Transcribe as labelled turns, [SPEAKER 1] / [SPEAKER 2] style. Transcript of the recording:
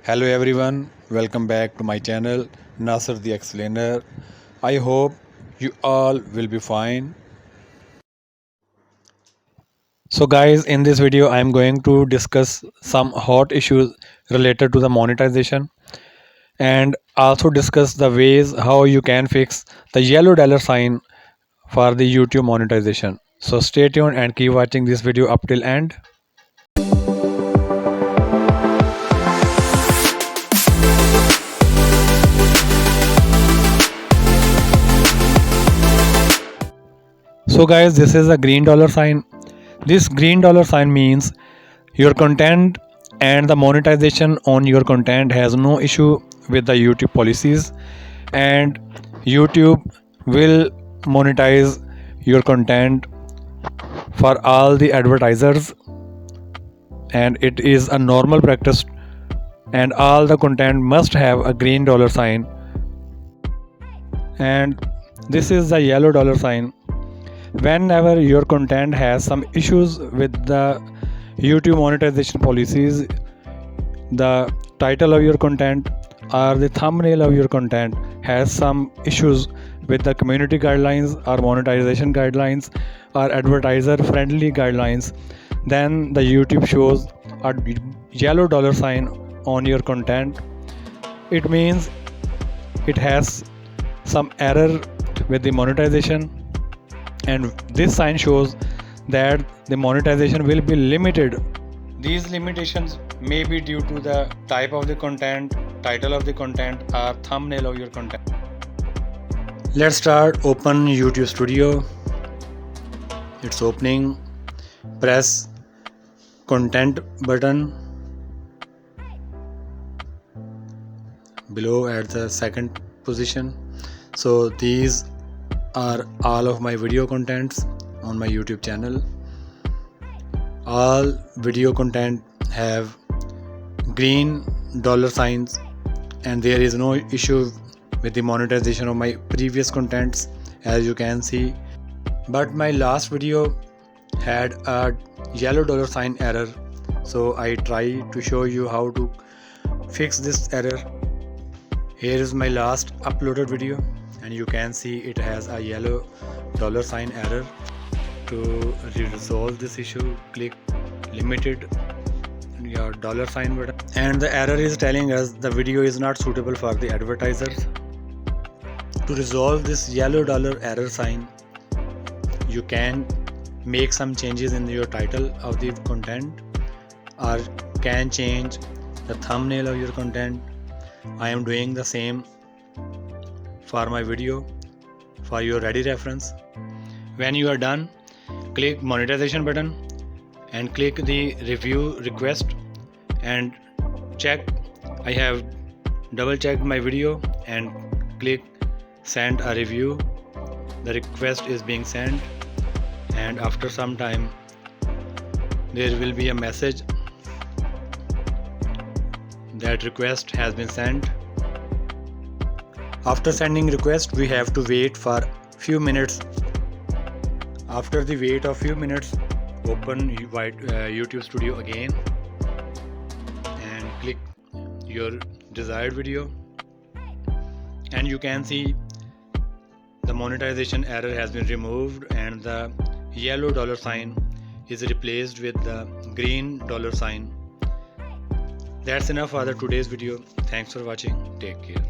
[SPEAKER 1] Hello everyone, welcome back to my channel Nasir the Explainer. I hope you all will be fine. So guys, in this video I am going to discuss some hot issues related to the monetization and also discuss the ways how you can fix the yellow dollar sign for the YouTube monetization. So stay tuned and keep watching this video up till end. So guys, this is a green dollar sign. This green dollar sign means your content and the monetization on your content has no issue with the YouTube policies, and YouTube will monetize your content for all the advertisers, and it is a normal practice, and all the content must have a green dollar sign, and this is the yellow dollar sign. Whenever your content has some issues with the YouTube monetization policies, the title of your content or the thumbnail of your content has some issues with the community guidelines or monetization guidelines or advertiser friendly guidelines, then the YouTube shows a yellow dollar sign on your content. It means it has some error with the monetization, and this sign shows that the monetization will be limited. These limitations may be due to the type of the content, title of the content, or thumbnail of your content. Let's start. Open YouTube Studio. It's opening. Press content button below at the second position. So these are all of my video contents on my YouTube channel. All video content have green dollar signs, and there is no issue with the monetization of my previous contents, as you can see. But my last video had a yellow dollar sign error, so I try to show you how to fix this error. Here is my last uploaded video, and you can see it has a yellow dollar sign error. To resolve this issue, click limited your dollar sign button, and the error is telling us the video is not suitable for the advertisers. To resolve this yellow dollar error sign, you can make some changes in your title of the content, or can change the thumbnail of your content. I am doing the same for my video for your ready reference. When you are done, click monetization button and click the review request and check. I have double checked my video and click send a review. The request is being sent, and after some time there will be a message that request has been sent. After sending request, we have to wait for few minutes. After the wait of few minutes, open YouTube Studio again and click your desired video, and you can see the monetization error has been removed and the yellow dollar sign is replaced with the green dollar sign. That's enough for the today's video. Thanks for watching. Take care.